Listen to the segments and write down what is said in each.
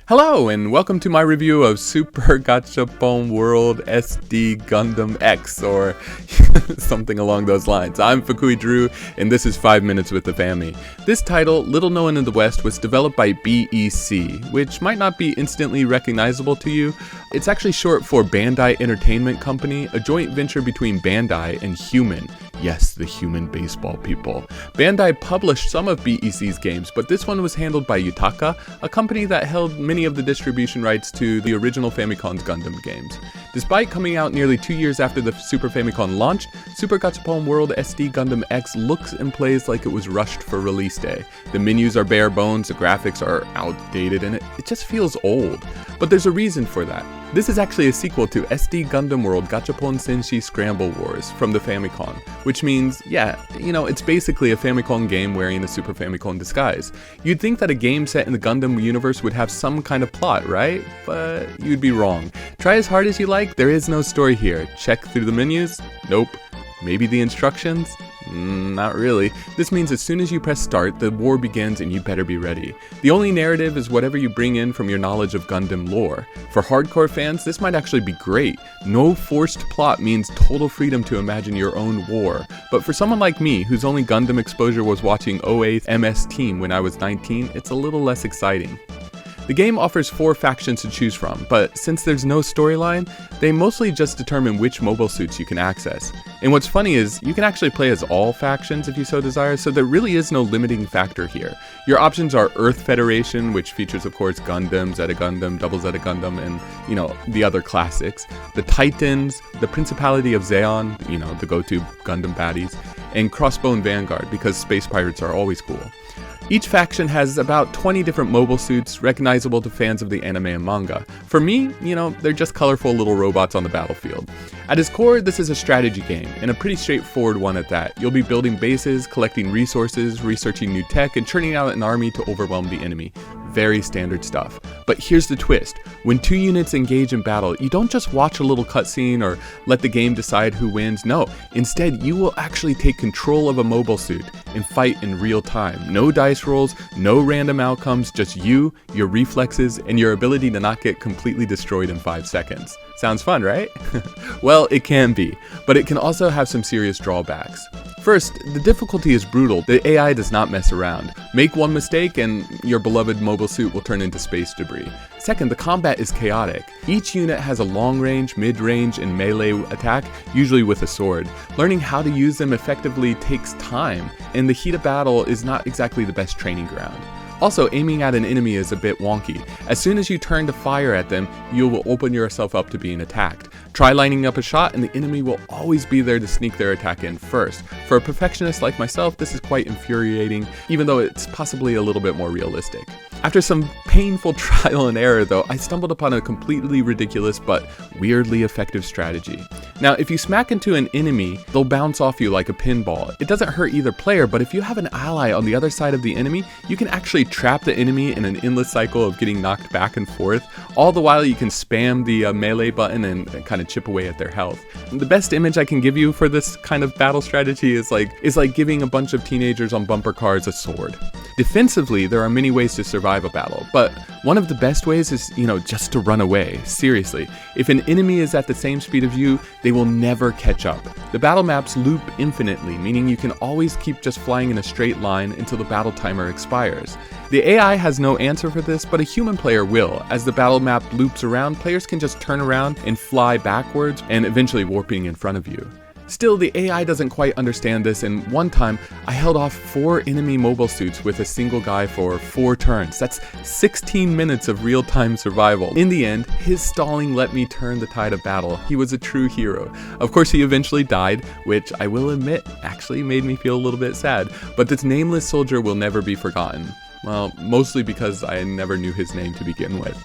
Hello, and welcome to my review of Super Gachapon World SD Gundam X, or something along those lines. I'm Fukui Drew, and this is 5 Minutes with the Family. This title, little known in the West, was developed by BEC, which might not be instantly recognizable to you. It's actually short for Bandai Entertainment Company, a joint venture between Bandai and Human. Yes, the human baseball people. Bandai published some of BEC's games, but this one was handled by Yutaka, a company that held many of the distribution rights to the original Famicon's Gundam games. Despite coming out nearly 2 years after the Super Famicom launched, Super Gachapon World SD Gundam X looks and plays like it was rushed for release day. The menus are bare bones, the graphics are outdated, and it just feels old. But there's a reason for that. This is actually a sequel to SD Gundam World Gachapon Senshi Scramble Wars from the Famicom, which means, it's basically a Famicom game wearing a Super Famicom disguise. You'd think that a game set in the Gundam universe would have some kind of plot, right? But you'd be wrong. Try as hard as you like, there is no story here. Check through the menus? Nope. Maybe the instructions? Not really. This means as soon as you press start, the war begins and you better be ready. The only narrative is whatever you bring in from your knowledge of Gundam lore. For hardcore fans, this might actually be great. No forced plot means total freedom to imagine your own war. But for someone like me, whose only Gundam exposure was watching OA's MS Team when I was 19, it's a little less exciting. The game offers 4 factions to choose from, but since there's no storyline, they mostly just determine which mobile suits you can access. And what's funny is, you can actually play as all factions if you so desire, so there really is no limiting factor here. Your options are Earth Federation, which features of course Gundam, Zeta Gundam, Double Zeta Gundam, and the other classics. The Titans, the Principality of Zeon, the go-to Gundam baddies, and Crossbone Vanguard, because space pirates are always cool. Each faction has about 20 different mobile suits recognizable to fans of the anime and manga. For me, they're just colorful little robots on the battlefield. At its core, this is a strategy game, and a pretty straightforward one at that. You'll be building bases, collecting resources, researching new tech, and churning out an army to overwhelm the enemy. Very standard stuff. But here's the twist. When 2 units engage in battle, you don't just watch a little cutscene or let the game decide who wins. No, instead you will actually take control of a mobile suit and fight in real time. No dice rolls, no random outcomes, just you, your reflexes, and your ability to not get completely destroyed in 5 seconds. Sounds fun, right? Well, it can be, but it can also have some serious drawbacks. First, the difficulty is brutal. The AI does not mess around. Make one mistake and your beloved mobile suit will turn into space debris. Second, the combat is chaotic. Each unit has a long-range, mid-range, and melee attack, usually with a sword. Learning how to use them effectively takes time, and the heat of battle is not exactly the best training ground. Also, aiming at an enemy is a bit wonky. As soon as you turn to fire at them, you will open yourself up to being attacked. Try lining up a shot and the enemy will always be there to sneak their attack in first. For a perfectionist like myself, this is quite infuriating, even though it's possibly a little bit more realistic. After some painful trial and error though, I stumbled upon a completely ridiculous but weirdly effective strategy. Now, if you smack into an enemy, they'll bounce off you like a pinball. It doesn't hurt either player, but if you have an ally on the other side of the enemy, you can actually trap the enemy in an endless cycle of getting knocked back and forth. All the while you can spam the melee button and kind of chip away at their health. And the best image I can give you for this kind of battle strategy is like giving a bunch of teenagers on bumper cars a sword. Defensively, there are many ways to survive a battle, but one of the best ways is, just to run away. Seriously, if an enemy is at the same speed of you, they will never catch up. The battle maps loop infinitely, meaning you can always keep just flying in a straight line until the battle timer expires. The AI has no answer for this, but a human player will. As the battle map loops around, players can just turn around and fly backwards and eventually warping in front of you. Still, the AI doesn't quite understand this, and one time, I held off 4 enemy mobile suits with a single guy for 4 turns. That's 16 minutes of real-time survival. In the end, his stalling let me turn the tide of battle. He was a true hero. Of course, he eventually died, which I will admit actually made me feel a little bit sad, but this nameless soldier will never be forgotten. Well, mostly because I never knew his name to begin with.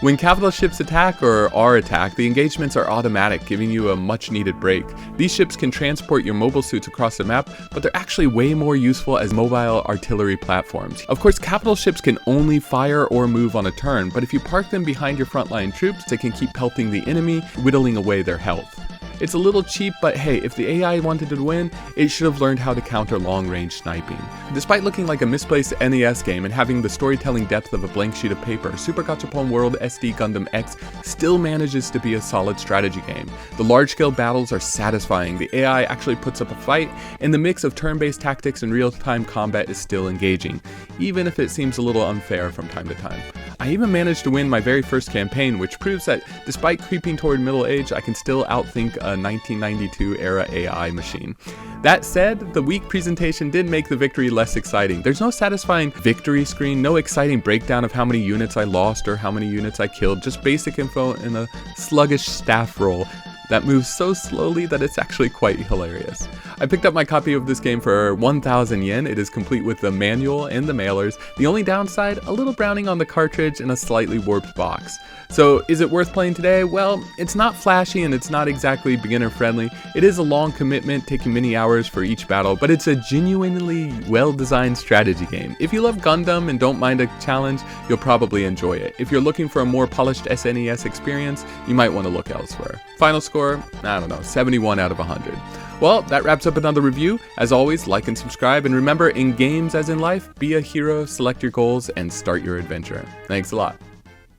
When capital ships attack or are attacked, the engagements are automatic, giving you a much needed break. These ships can transport your mobile suits across the map, but they're actually way more useful as mobile artillery platforms. Of course, capital ships can only fire or move on a turn, but if you park them behind your frontline troops, they can keep pelting the enemy, whittling away their health. It's a little cheap, but hey, if the AI wanted to win, it should have learned how to counter long-range sniping. Despite looking like a misplaced NES game and having the storytelling depth of a blank sheet of paper, Super Gachapon World SD Gundam X still manages to be a solid strategy game. The large-scale battles are satisfying, the AI actually puts up a fight, and the mix of turn-based tactics and real-time combat is still engaging, even if it seems a little unfair from time to time. I even managed to win my very first campaign, which proves that despite creeping toward middle age, I can still outthink a 1992 era AI machine. That said, the weak presentation did make the victory less exciting. There's no satisfying victory screen, no exciting breakdown of how many units I lost or how many units I killed, just basic info in a sluggish staff roll that moves so slowly that it's actually quite hilarious. I picked up my copy of this game for 1,000 yen. It is complete with the manual and the mailers. The only downside, a little browning on the cartridge and a slightly warped box. So is it worth playing today? Well, it's not flashy and it's not exactly beginner friendly. It is a long commitment, taking many hours for each battle, but it's a genuinely well-designed strategy game. If you love Gundam and don't mind a challenge, you'll probably enjoy it. If you're looking for a more polished SNES experience, you might want to look elsewhere. Final score, I don't know, 71 out of 100. Well, that wraps up another review. As always, like and subscribe, and remember, in games as in life, be a hero, select your goals, and start your adventure. Thanks a lot.